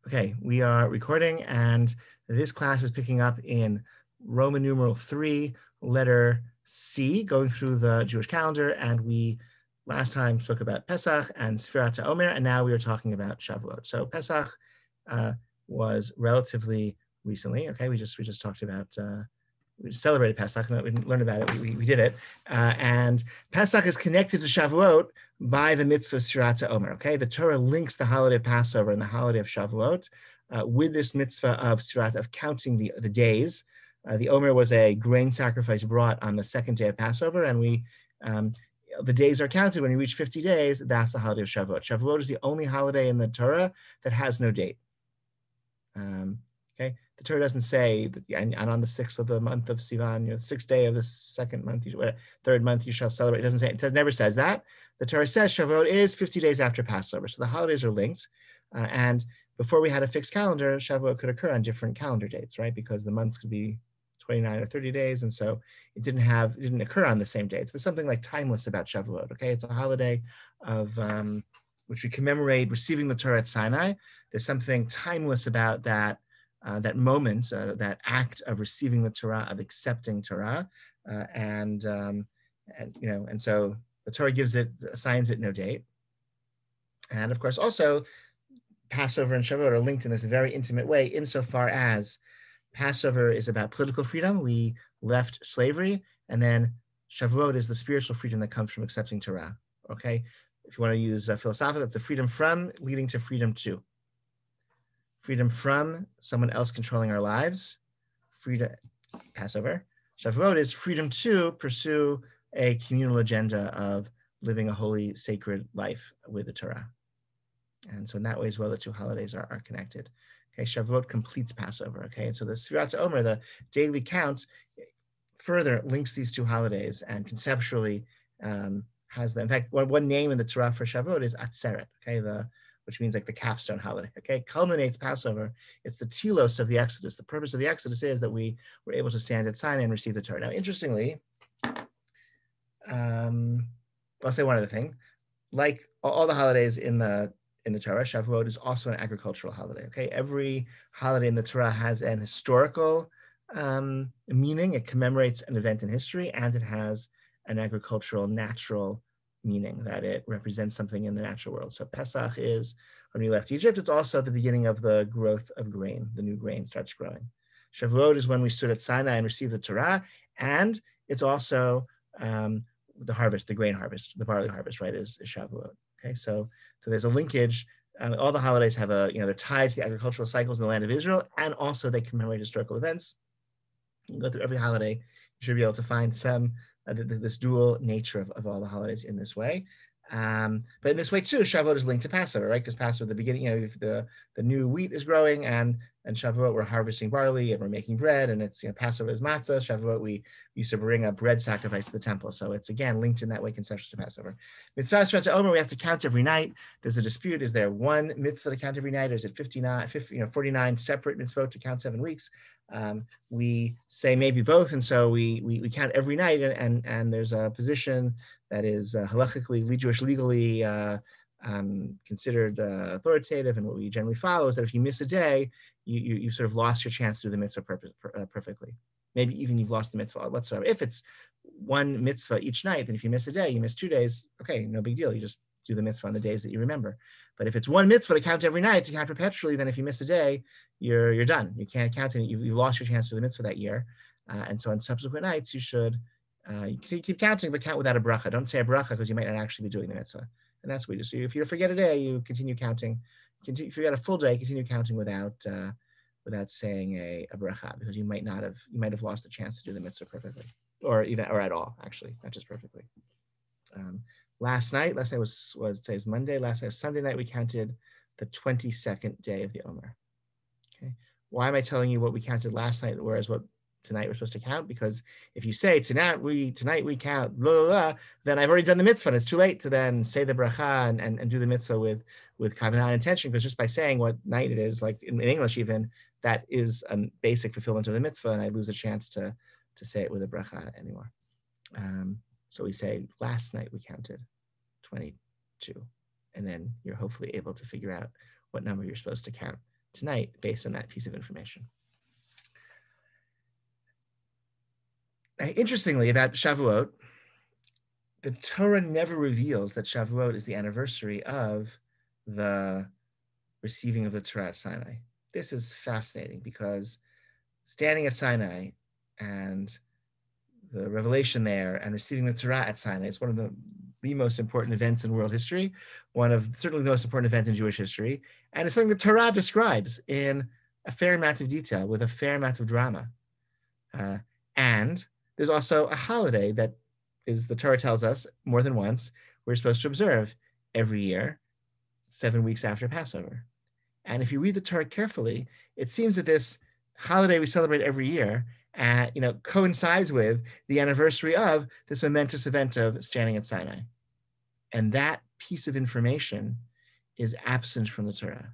Okay, we are recording, and this class is picking up in Roman numeral 3, letter C, going through the Jewish calendar. And we last time spoke about Pesach and Sfirat HaOmer, and now we are talking about Shavuot. So Pesach was relatively recently. Okay, we just talked about. We celebrated Pesach, and we didn't learn about it. We did it, and Pesach is connected to Shavuot by the mitzvah Sfirat HaOmer. Okay, the Torah links the holiday of Passover and the holiday of Shavuot with this mitzvah of Sfirat, of counting the days. The Omer was a grain sacrifice brought on the second day of Passover, and the days are counted when you reach 50 days. That's the holiday of Shavuot. Shavuot is the only holiday in the Torah that has no date. Okay, the Torah doesn't say that, and on the 6th of the month of Sivan, the 6th day of the second month, third month, you shall celebrate. It doesn't say, it never says that. The Torah says Shavuot is 50 days after Passover. So the holidays are linked. And before we had a fixed calendar, Shavuot could occur on different calendar dates, right? Because the months could be 29 or 30 days. And so it didn't occur on the same dates. There's something like timeless about Shavuot, okay? It's a holiday of, which we commemorate receiving the Torah at Sinai. There's something timeless about that moment, that act of receiving the Torah, of accepting Torah, and so the Torah assigns it no date. And of course, also Passover and Shavuot are linked in this very intimate way, insofar as Passover is about political freedom. We left slavery, and then Shavuot is the spiritual freedom that comes from accepting Torah. Okay, if you want to use philosophical, that's the freedom from leading to freedom to. Freedom from someone else controlling our lives. Freedom, Passover. Shavuot is freedom to pursue a communal agenda of living a holy, sacred life with the Torah. And so in that way as well, the two holidays are connected. Okay, Shavuot completes Passover. Okay, and so the Sfirat HaOmer, the daily count, further links these two holidays and conceptually has them. In fact, one name in the Torah for Shavuot is Atzeret. Okay, which means like the capstone holiday. Okay, culminates Passover. It's the telos of the Exodus. The purpose of the Exodus is that we were able to stand at Sinai and receive the Torah. Now, interestingly, I'll say one other thing. Like all the holidays in the Torah, Shavuot is also an agricultural holiday. Okay, every holiday in the Torah has an historical meaning. It commemorates an event in history, and it has an agricultural, natural meaning, that it represents something in the natural world. So Pesach is when we left Egypt. It's also the beginning of the growth of grain. The new grain starts growing. Shavuot is when we stood at Sinai and received the Torah, and it's also the harvest, the grain harvest, the barley harvest, right, is Shavuot. Okay, so there's a linkage. All the holidays have they're tied to the agricultural cycles in the land of Israel, and also they commemorate historical events. You can go through every holiday, you should be able to find some this dual nature of all the holidays in this way. But in this way too, Shavuot is linked to Passover, right? Because Passover, the beginning, if the new wheat is growing, and Shavuot, we're harvesting barley and we're making bread, and it's Passover is matzah. Shavuot, we used to bring a bread sacrifice to the temple, so it's again linked in that way conceptually to Passover. Mitzvah Sfirat HaOmer, we have to count every night. There's a dispute: is there one mitzvah to count every night, or is it 49 separate mitzvot to count 7 weeks? We say maybe both, and so we count every night, and there's a position that is halachically, Jewish legally considered authoritative, and what we generally follow is that if you miss a day, you sort of lost your chance to do the mitzvah perfectly. Maybe even you've lost the mitzvah whatsoever. If it's one mitzvah each night, then if you miss a day, you miss 2 days, okay, no big deal. You just do the mitzvah on the days that you remember. But if it's one mitzvah to count every night, to count perpetually, then if you miss a day, you're done. You can't count it. You've lost your chance to do the mitzvah that year. And so on subsequent nights, you should you keep counting, but count without a bracha. Don't say a bracha because you might not actually be doing the mitzvah. And that's what you do. If you forget a day, you continue counting. If you forget a full day, continue counting without saying a bracha, because you might have lost a chance to do the mitzvah perfectly, or at all, actually, not just perfectly. Last night was today's Monday. Last night was Sunday night. We counted the 22nd day of the Omer. Okay, why am I telling you what we counted last night, whereas what tonight we're supposed to count? Because if you say tonight we count blah, blah, blah, then I've already done the mitzvah, and it's too late to then say the bracha and do the mitzvah with kavanah intention, because just by saying what night it is, like in English even, that is a basic fulfillment of the mitzvah, and I lose a chance to say it with a bracha anymore. So we say last night we counted 22, and then you're hopefully able to figure out what number you're supposed to count tonight based on that piece of information. Now, interestingly, about Shavuot, the Torah never reveals that Shavuot is the anniversary of the receiving of the Torah at Sinai. This is fascinating because standing at Sinai and the revelation there and receiving the Torah at Sinai is one of the most important events in world history, one of certainly the most important events in Jewish history, and it's something the Torah describes in a fair amount of detail with a fair amount of drama. And there's also a holiday that is, the Torah tells us more than once, we're supposed to observe every year, 7 weeks after Passover. And if you read the Torah carefully, it seems that this holiday we celebrate every year coincides with the anniversary of this momentous event of standing at Sinai. And that piece of information is absent from the Torah.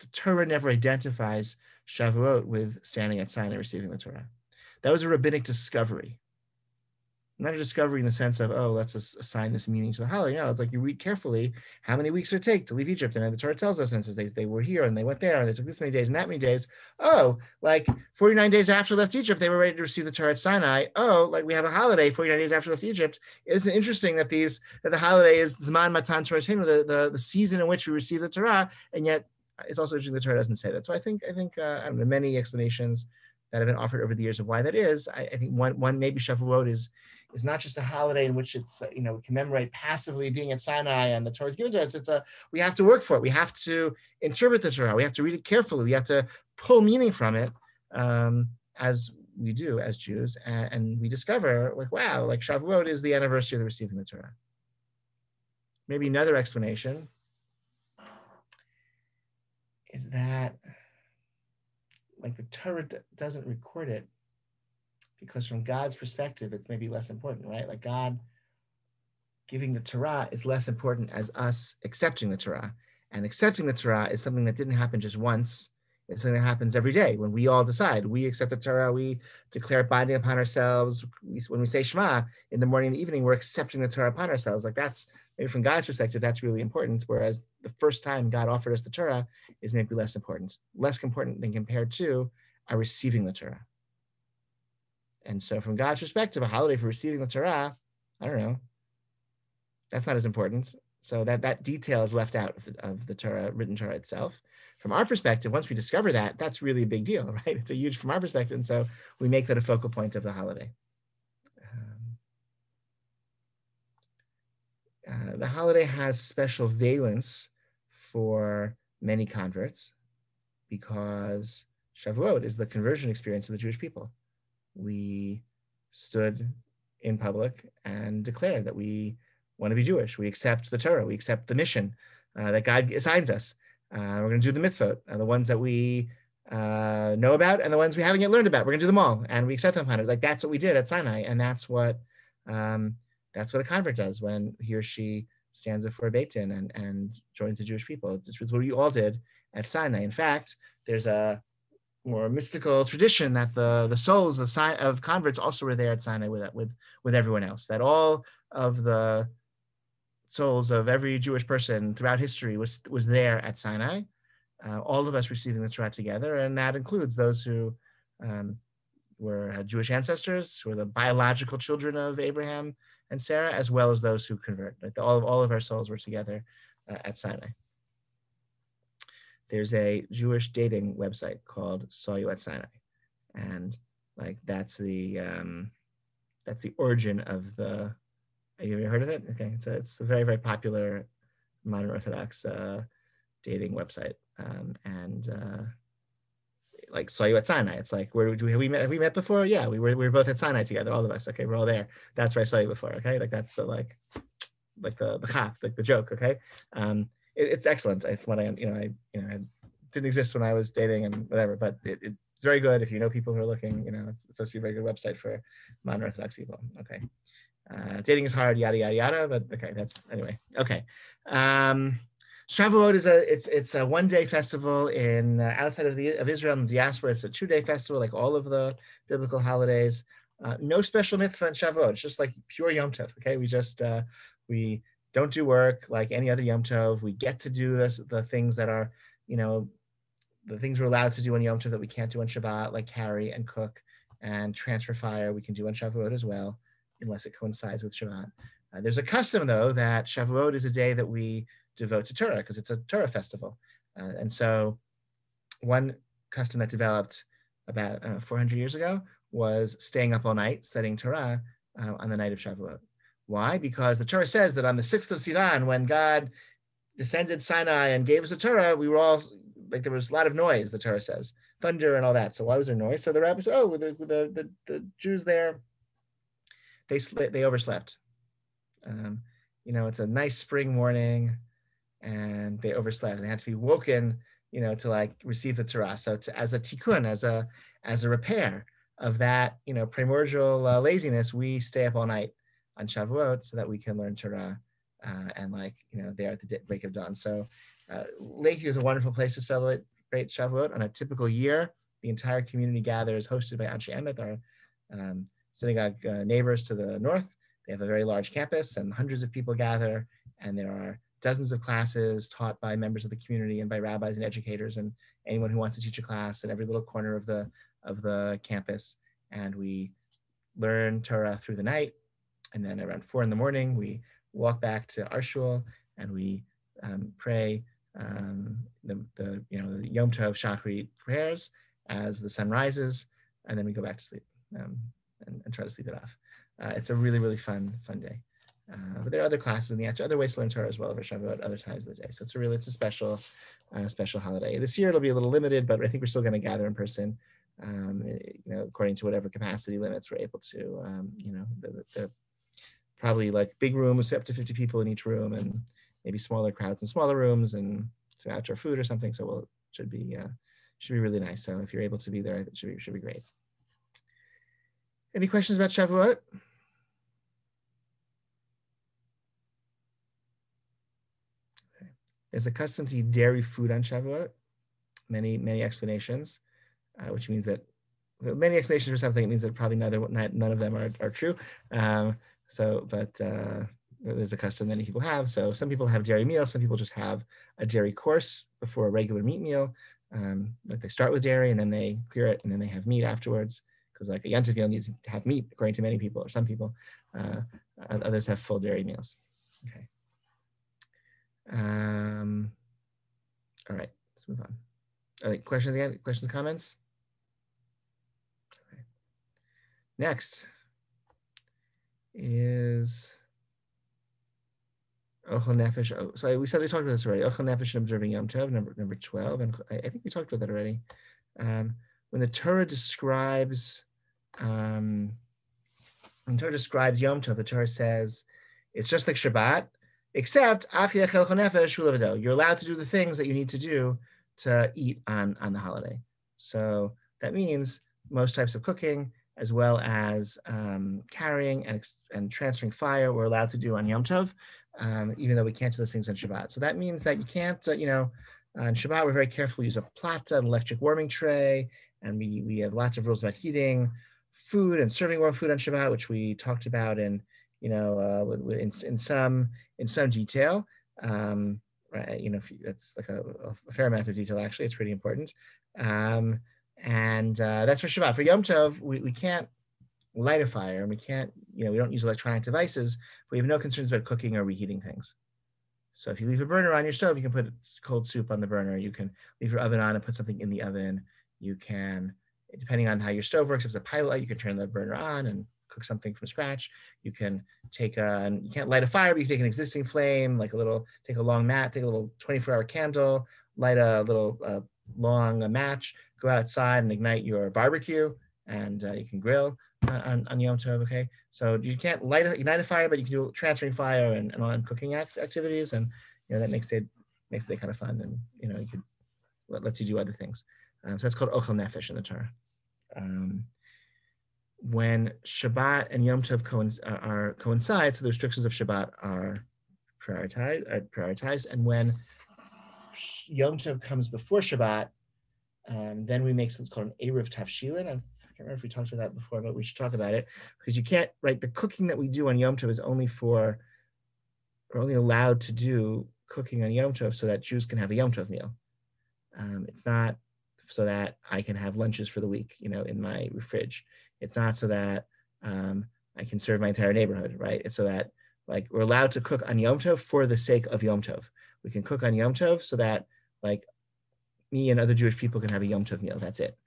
The Torah never identifies Shavuot with standing at Sinai receiving the Torah. That was a rabbinic discovery. Not a discovery in the sense of, oh, let's assign this meaning to the holiday. No, it's like you read carefully how many weeks it take to leave Egypt. And the Torah tells us, and it says they were here and they went there and they took this many days and that many days. Oh, like 49 days after they left Egypt, they were ready to receive the Torah at Sinai. Oh, like we have a holiday 49 days after they left Egypt. Isn't it interesting that the holiday is Zman Matan Torah, the season in which we receive the Torah, and yet it's also interesting the Torah doesn't say that. So I think I don't know, many explanations that have been offered over the years of why that is. I think one maybe Shavuot is not just a holiday in which it's we commemorate passively being at Sinai and the Torah is given to us. We have to work for it. We have to interpret the Torah. We have to read it carefully. We have to pull meaning from it, as we do as Jews, and we discover like, wow, like Shavuot is the anniversary of the receiving the Torah. Maybe another explanation is that like the Torah doesn't record it because from God's perspective, it's maybe less important, right? Like God giving the Torah is less important as us accepting the Torah. And accepting the Torah is something that didn't happen just once. It's something that happens every day when we all decide. We accept the Torah, we declare it binding upon ourselves. When we say Shema in the morning and the evening, we're accepting the Torah upon ourselves. Like that's, maybe from God's perspective, that's really important. Whereas the first time God offered us the Torah is maybe less important than compared to our receiving the Torah. And so from God's perspective, a holiday for receiving the Torah, I don't know, that's not as important. So that detail is left out of the Torah, written Torah itself. From our perspective, once we discover that, that's really a big deal, right? It's a huge from our perspective. And so we make that a focal point of the holiday. The holiday has special valence for many converts because Shavuot is the conversion experience of the Jewish people. We stood in public and declared that we want to be Jewish. We accept the Torah. We accept the mission that God assigns us. We're going to do the mitzvot, the ones that we know about and the ones we haven't yet learned about. We're going to do them all, and we accept them upon it. Like that's what we did at Sinai, and that's what a convert does when he or she stands before a Beit Din and joins the Jewish people. This was what we all did at Sinai. In fact, there's a more mystical tradition that the souls of converts also were there at Sinai with everyone else. That all of the souls of every Jewish person throughout history was there at Sinai. All of us receiving the Torah together, and that includes those who had Jewish ancestors, who were the biological children of Abraham and Sarah, as well as those who convert. Like all of our souls were together at Sinai. There's a Jewish dating website called Saw You at Sinai, and like that's the origin of the. Have you ever heard of it? Okay, it's a very, very popular modern Orthodox dating website, and like Saw You at Sinai. It's like have we met before? Yeah, we were both at Sinai together, all of us. Okay, we're all there. That's where I saw you before. Okay, like that's the the chap, like the joke. Okay, it's excellent. I didn't exist when I was dating and whatever, but it's very good if you know people who are looking. It's supposed to be a very good website for modern Orthodox people. Okay. Dating is hard, yada yada yada, but okay, that's anyway. Okay, Shavuot is a one-day festival in outside of Israel and the diaspora. It's a 2-day festival, like all of the biblical holidays. No special mitzvah in Shavuot. It's just like pure Yom Tov. Okay, we don't do work like any other Yom Tov. We get to do the things that are the things we're allowed to do on Yom Tov that we can't do on Shabbat, like carry and cook and transfer fire, we can do on Shavuot as well, unless it coincides with Shabbat. There's a custom, though, that Shavuot is a day that we devote to Torah because it's a Torah festival. And so one custom that developed about 400 years ago was staying up all night studying Torah on the night of Shavuot. Why? Because the Torah says that on the 6th of Sivan, when God descended Sinai and gave us the Torah, we were all, like, there was a lot of noise, the Torah says, thunder and all that. So why was there noise? So the rabbis said, with the Jews there, they overslept. It's a nice spring morning and they overslept. They had to be woken, to like receive the Torah. So as a tikkun, as a repair of that, primordial laziness, we stay up all night on Shavuot so that we can learn Torah and there at the break of dawn. So Lakeview is a wonderful place to celebrate Shavuot. On a typical year, the entire community gathers, hosted by Anshe Emet, our synagogue neighbors to the north. They have a very large campus and hundreds of people gather, and there are dozens of classes taught by members of the community and by rabbis and educators and anyone who wants to teach a class in every little corner of the campus. And we learn Torah through the night, and then around 4 a.m, we walk back to our shul and we pray the Yom Tov Shachrit prayers as the sun rises, and then we go back to sleep and try to sleep it off. It's a really, really fun day. But there are other classes in the other ways to learn Torah as well over Shavuot, other times of the day. So it's a special holiday. This year it'll be a little limited, but I think we're still going to gather in person, according to whatever capacity limits we're able to. The probably like big rooms, up to 50 people in each room, and maybe smaller crowds in smaller rooms, and some outdoor food or something. So it should be really nice. So if you're able to be there, it should be great. Any questions about Shavuot? Okay. There's a custom to eat dairy food on Shavuot. Many explanations, which means that many explanations for something. It means that probably none of them are true. But there's a custom many people have. So some people have dairy meal. Some people just have a dairy course before a regular meat meal. Like they start with dairy and then they clear it and then they have meat afterwards. Because like a Yom Tov meal needs to have meat, according to many people, or some people. Others have full dairy meals. Okay. All right, let's move on. Questions again? Questions, comments? Okay. Next is Ochel Nefesh. Oh, so we said we talked about this already. Ochel Nefesh and observing Yom Tov, number 12, and I think we talked about that already. When the Torah describes Yom Tov, the Torah says it's just like Shabbat, except you're allowed to do the things that you need to do to eat on the holiday. So that means most types of cooking, as well as carrying and transferring fire, we're allowed to do on Yom Tov, even though we can't do those things on Shabbat. So that means that you can't, on Shabbat, we're very careful. We use a plata, an electric warming tray, and we have lots of rules about heating food and serving warm food on Shabbat, which we talked about in some detail. Right, that's like a fair amount of detail. Actually, it's pretty important. And that's for Shabbat. For Yom Tov, we can't light a fire, and we can't, we don't use electronic devices. But we have no concerns about cooking or reheating things. So if you leave a burner on your stove, you can put cold soup on the burner. You can leave your oven on and put something in the oven. You can, depending on how your stove works, if it's a pilot, you can turn the burner on and cook something from scratch. You can you can't light a fire, but you can take an existing flame, take a long mat, take a little 24-hour candle, light a little long match, go outside and ignite your barbecue, and you can grill on Yom Tov, okay? So you can't ignite a fire, but you can do transferring fire and on cooking activities, and that makes it kind of fun, and you could lets you do other things. So that's called Ochel Nefesh in the Torah. When Shabbat and Yom Tov coincide, so the restrictions of Shabbat are prioritized, and when Yom Tov comes before Shabbat, then we make something called an Eruv Tavshilin. I can't remember if we talked about that before, but we should talk about it, because you can't, right? The cooking that we do on Yom Tov is we're only allowed to do cooking on Yom Tov so that Jews can have a Yom Tov meal. It's not so that I can have lunches for the week, in my fridge. It's not so that I can serve my entire neighborhood, right? It's so that like we're allowed to cook on Yom Tov for the sake of Yom Tov. We can cook on Yom Tov so that like me and other Jewish people can have a Yom Tov meal. That's it.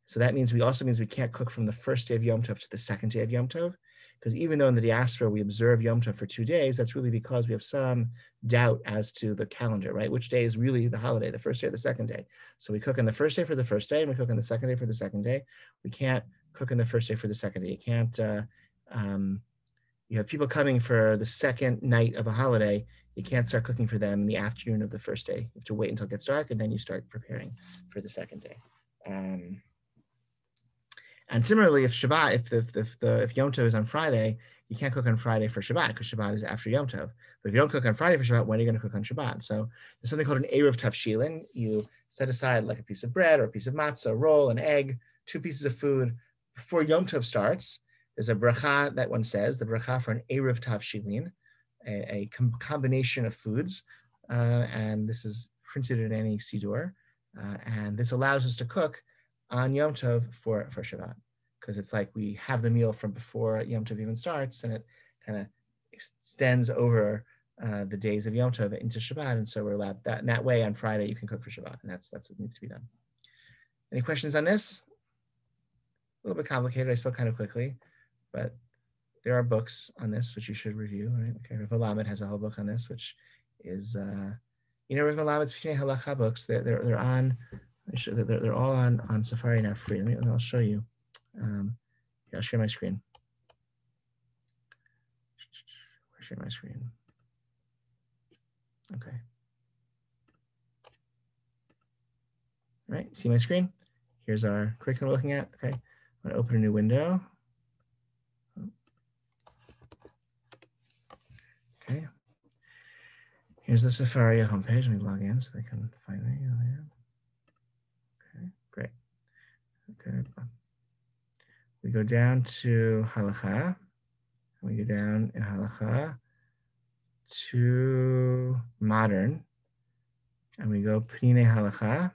So that means we can't cook from the first day of Yom Tov to the second day of Yom Tov, because even though in the diaspora we observe Yom Tov for 2 days, that's really because we have some doubt as to the calendar, right? Which day is really the holiday, the first day or the second day? So we cook on the first day for the first day, and we cook on the second day for the second day. We can't cook on the first day for the second day. You can't. You have people coming for the second night of a holiday. You can't start cooking for them in the afternoon of the first day. You have to wait until it gets dark, and then you start preparing for the second day. And similarly, if Shabbat, if Yom Tov is on Friday, you can't cook on Friday for Shabbat because Shabbat is after Yom Tov. But if you don't cook on Friday for Shabbat, when are you going to cook on Shabbat? So there's something called an Erev Tavshilin. You set aside like a piece of bread or a piece of matzah, a roll, an egg, 2 pieces of food before Yom Tov starts. There's a bracha that one says, the bracha for an Erev Tavshilin, a combination of foods, and this is printed in any siddur, and this allows us to cook on Yom Tov for Shabbat, because it's like we have the meal from before Yom Tov even starts, and it kind of extends over the days of Yom Tov into Shabbat, and so we're allowed that. And that way, on Friday, you can cook for Shabbat, and that's what needs to be done. Any questions on this? A little bit complicated. I spoke kind of quickly, but there are books on this which you should review. Right? Okay, Rav Melamed has a whole book on this, which is, Rav Melamed's Pnei Halacha books. They're on. They're all on Safari now, free. I'll show you. Here, I'll share my screen. I'll share my screen. Okay. All right, see my screen? Here's our curriculum we're looking at. Okay, I'm going to open a new window. Okay. Here's the Safari homepage. Let me log in so they can find me. Okay, great. Okay. We go down to Halacha. We go down in Halacha to Modern. And we go Pnei Halacha.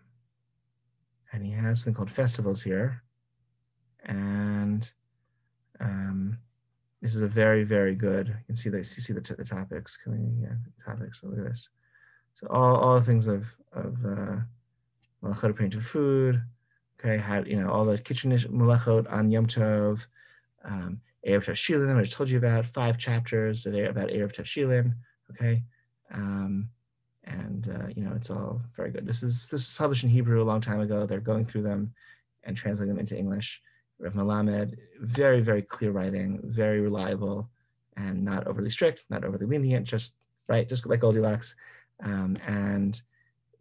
And he has something called festivals here. And this is a very, very good. You can see the topics. Topics. So look at this. So all the things of malachot painted food. Okay, had all the kitchen malachot on Yom Tov, Erev Tavshilin, I just told you about 5 chapters about Erev Tavshilin. Okay, it's all very good. This is published in Hebrew a long time ago. They're going through them and translating them into English. Rav Melamed, very, very clear writing, very reliable, and not overly strict, not overly lenient, just like Goldilocks. And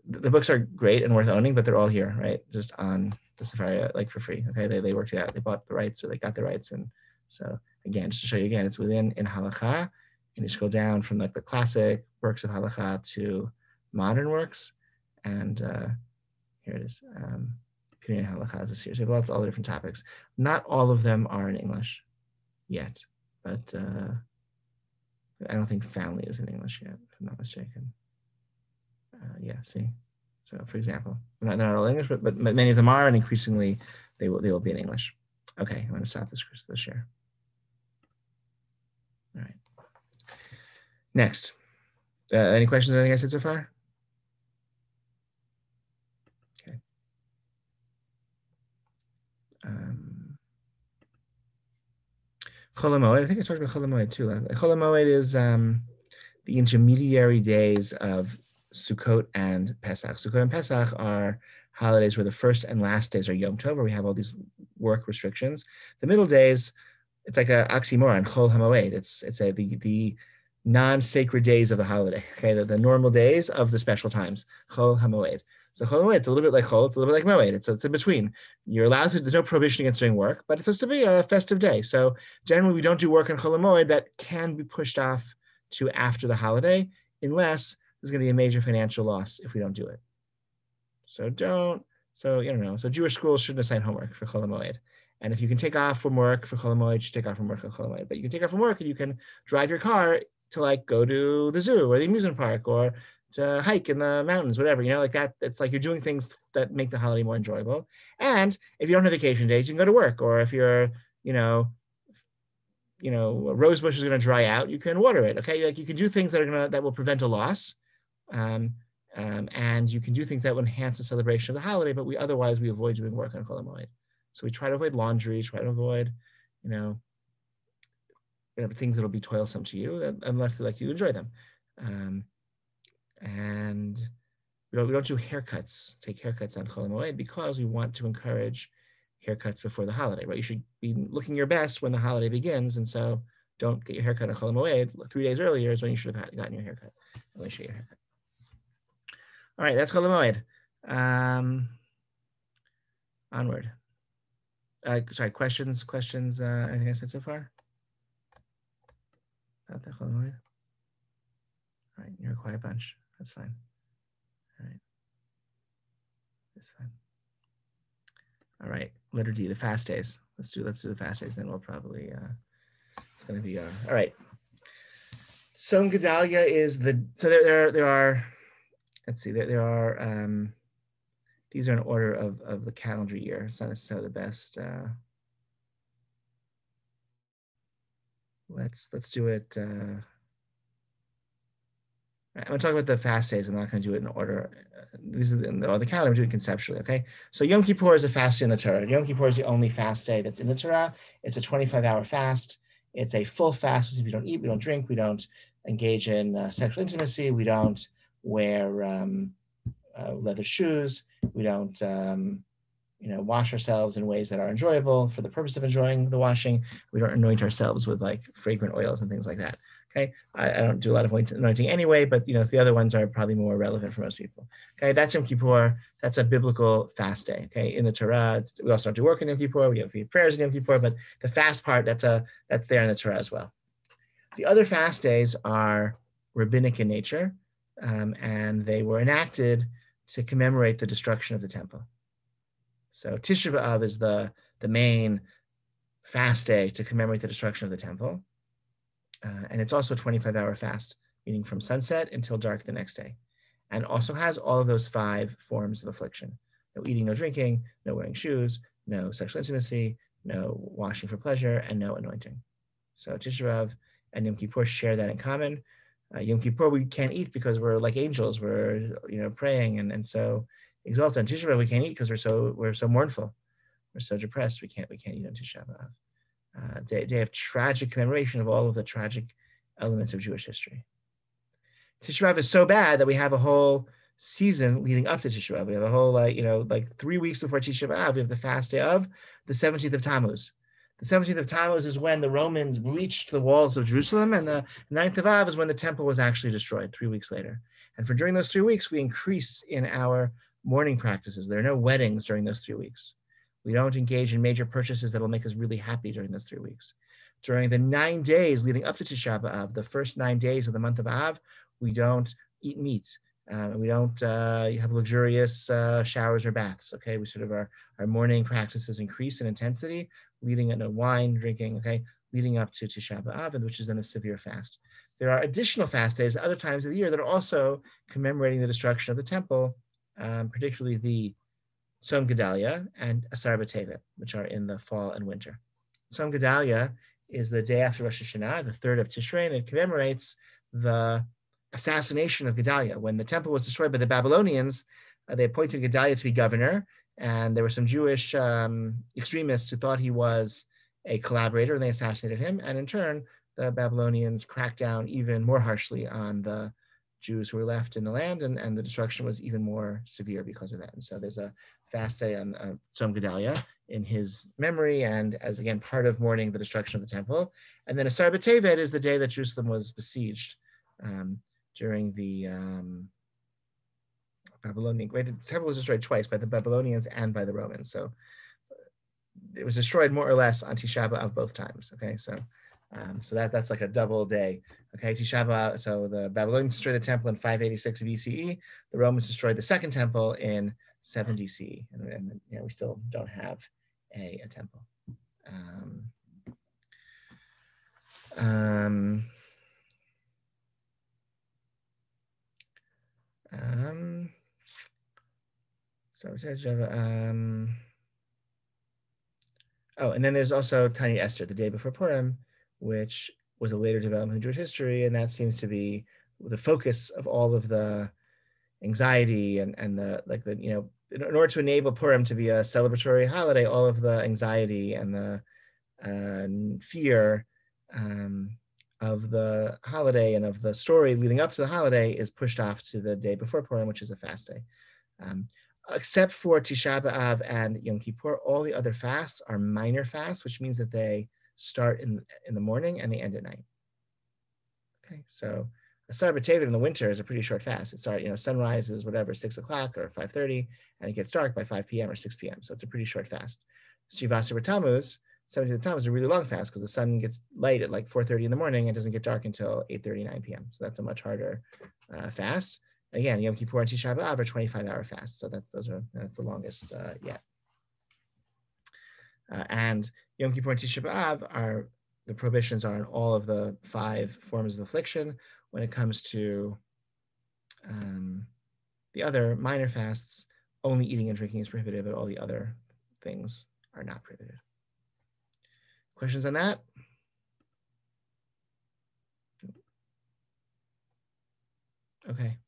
the books are great and worth owning, but they're all here, right? Just on the Safari, like for free. Okay, they worked it out. They bought the rights, or they got the rights, and so again, just to show you again, it's in Halacha, and you just go down from like the classic works of Halacha to modern works, and here it is. Pnei Halacha is a series. They have all the different topics. Not all of them are in English yet, but I don't think family is in English yet, if I'm not mistaken. Yeah, see. So, for example, they're not all English, but many of them are, and increasingly they will be in English. Okay, I'm going to stop this share. All right. Next, any questions on anything I said so far? Okay. Chol HaMoed, I think I talked about Chol HaMoed too. Chol HaMoed is the intermediary days of Sukkot and Pesach. Sukkot and Pesach are holidays where the first and last days are Yom Tov, where we have all these work restrictions. The middle days, it's like an oxymoron, Chol HaMoed. It's the non-sacred days of the holiday, okay? The normal days of the special times, Chol HaMoed. So Chol HaMoed, it's a little bit like Chol, it's a little bit like Moed. It's in between. You're allowed to, there's no prohibition against doing work, but it's supposed to be a festive day. So generally we don't do work on Chol HaMoed that can be pushed off to after the holiday, unless there's going to be a major financial loss if we don't do it. So Jewish schools shouldn't assign homework for Chol HaMoed. And if you can take off from work for Chol HaMoed, you should take off from work for Chol HaMoed. But you can take off from work and you can drive your car to like go to the zoo or the amusement park or to hike in the mountains, whatever, like that. It's like you're doing things that make the holiday more enjoyable. And if you don't have vacation days, you can go to work. Or if you're, a rose bush is going to dry out, you can water it. Okay, like you can do things that will prevent a loss, and you can do things that will enhance the celebration of the holiday. But otherwise we avoid doing work on Chol Hamoed. So we try to avoid laundry, try to avoid, things that'll be toilsome to you, unless like you enjoy them. And we don't do haircuts, take haircuts on Chol Hamoed, because we want to encourage haircuts before the holiday, right? You should be looking your best when the holiday begins, and so don't get your haircut on Chol Hamoed 3 days earlier is when you should have gotten your haircut. Let me show you your haircut. All right, that's Chol Hamoed. Onward. Sorry, questions, anything I said so far? About the Chol Hamoed? All right, you're a quiet bunch. That's fine. All right. That's fine. All right, letter D, the fast days. Let's do the fast days, then we'll probably, it's going to be, all right. Tzom Gedalia is so there are, let's see, there are, these are in order of the calendar year. It's not necessarily the best. Let's do it. I'm going to talk about the fast days. I'm not going to do it in order. These are the calendar. I'm doing conceptually, okay? So Yom Kippur is a fast day in the Torah. Yom Kippur is the only fast day that's in the Torah. It's a 25-hour fast. It's a full fast, which means we don't eat, we don't drink, we don't engage in sexual intimacy, we don't wear leather shoes, we don't wash ourselves in ways that are enjoyable for the purpose of enjoying the washing. We don't anoint ourselves with like fragrant oils and things like that. Okay, I don't do a lot of anointing anyway, but the other ones are probably more relevant for most people. Okay, that's Yom Kippur. That's a biblical fast day. Okay, in the Torah, we also don't do work in Yom Kippur. We have prayers in Yom Kippur, but the fast part that's there in the Torah as well. The other fast days are rabbinic in nature, and they were enacted to commemorate the destruction of the temple. So Tisha B'Av is the main fast day to commemorate the destruction of the temple. And it's also a 25-hour fast, meaning from sunset until dark the next day. And also has all of those 5 forms of affliction. No eating, no drinking, no wearing shoes, no sexual intimacy, no washing for pleasure, and no anointing. So Tisha B'Av and Yom Kippur share that in common. Yom Kippur, we can't eat because we're like angels. We're praying and so exalted. On Tisha B'Av, we can't eat because we're so mournful. We're so depressed. We can't eat on Tisha B'Av. Day of tragic commemoration of all of the tragic elements of Jewish history. Tisha B'Av is so bad that we have a whole season leading up to Tisha B'Av. We have a whole 3 weeks before Tisha B'Av, we have the fast day of the 17th of Tammuz. The 17th of Tammuz is when the Romans breached the walls of Jerusalem, and the 9th of Av is when the temple was actually destroyed 3 weeks later. And for during those 3 weeks, we increase in our mourning practices. There are no weddings during those 3 weeks. We don't engage in major purchases that will make us really happy during those 3 weeks. During the 9 days leading up to Tisha B'Av, the first 9 days of the month of Av, we don't eat meat. We don't have luxurious showers or baths. Okay, we sort of our mourning practices increase in intensity, leading into wine drinking. Okay, leading up to Tisha B'Av, which is then a severe fast. There are additional fast days at other times of the year that are also commemorating the destruction of the temple, particularly the Tzom Gedalia and Asar B'Tevet, which are in the fall and winter. Tzom Gedalia is the day after Rosh Hashanah, the 3rd of Tishrei, and it commemorates the assassination of Gedalia. When the temple was destroyed by the Babylonians, they appointed Gedalia to be governor, and there were some Jewish extremists who thought he was a collaborator, and they assassinated him. And in turn, the Babylonians cracked down even more harshly on the Jews who were left in the land, and the destruction was even more severe because of that. And so there's a fast day on Tzom Gedalia in his memory, and as again part of mourning the destruction of the temple. And then Asar B'Tevet is the day that Jerusalem was besieged during the Babylonian. The temple was destroyed twice, by the Babylonians and by the Romans. So it was destroyed more or less on Tisha B'Av both times. Okay, so that's like a double day. Okay, Tisha B'Av. So the Babylonians destroyed the temple in 586 BCE. The Romans destroyed the second temple in 70 CE, and we still don't have a temple. Oh, and then there's also Tiny Esther, the day before Purim, which was a later development in Jewish history, and that seems to be the focus of all of the anxiety and in order to enable Purim to be a celebratory holiday, all of the anxiety and the fear of the holiday and of the story leading up to the holiday is pushed off to the day before Purim, which is a fast day. Except for Tisha B'Av and Yom Kippur, all the other fasts are minor fasts, which means that they start in the morning and they end at night. Okay, so a Sar B'Tevet in the winter is a pretty short fast. It starts, sunrise is whatever, 6 o'clock or 5:30, and it gets dark by 5 p.m. or 6 p.m. So it's a pretty short fast. Shivasar B'Tammuz, 17th of Tammuz, is a really long fast because the sun gets light at like 4:30 in the morning and doesn't get dark until 8:30, 9 p.m. So that's a much harder fast. Again, Yom Kippur and Tisha B'Av are 25-hour fasts, so that's the longest yet. And Yom Kippur and Tisha B'Av the prohibitions are on all of the 5 forms of affliction. When it comes to the other minor fasts, only eating and drinking is prohibited, but all the other things are not prohibited. Questions on that? Okay.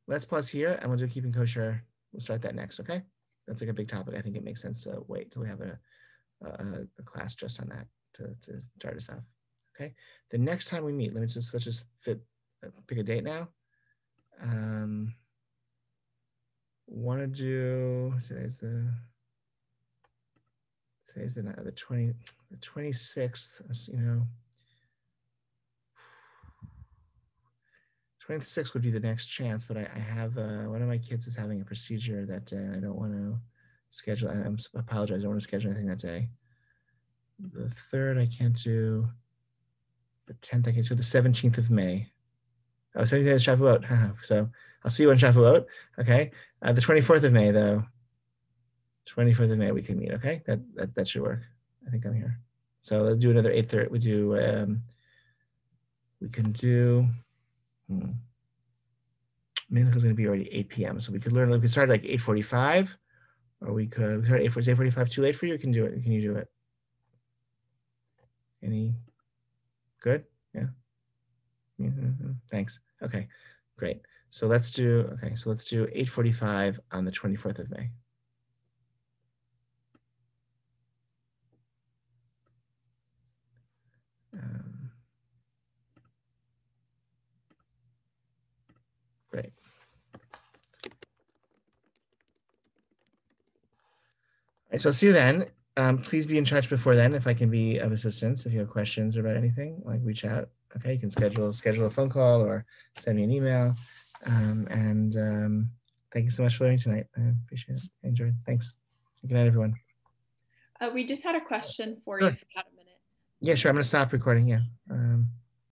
Let's pause here and we'll do keeping kosher. We'll start that next, okay? That's like a big topic. I think it makes sense to wait till we have a class just on that to start us off. Okay. The next time we meet, let's just pick a date now. Want to do today's the 26th. 26th would be the next chance, but I have one of my kids is having a procedure that day, and I don't want to schedule. I apologize. I don't want to schedule anything that day. The 3rd I can't do. The 10th I can do. The 17th of May. Oh, 17th is Shavuot. So I'll see you on Shavuot. Okay. The 24th of May, though. 24th of May we can meet. Okay. That should work. I think I'm here. So let's do another 8:30. We can do. Maybe it's going to be already 8 p.m. So we could start at like 8:45, or we start at 8:45 too late for you? Can you do it? Can you do it? Any good? Yeah. Mm-hmm. Thanks. Okay, great. So let's do 8:45 on the 24th of May. Great. All right, so I'll see you then. Please be in touch before then if I can be of assistance. If you have questions about anything, like reach out. Okay, you can schedule a phone call or send me an email. Thank you so much for learning tonight. I appreciate it. I enjoyed it. Thanks. Good night, everyone. We just had a question for you if you had a minute. Yeah, sure. I'm going to stop recording. Yeah.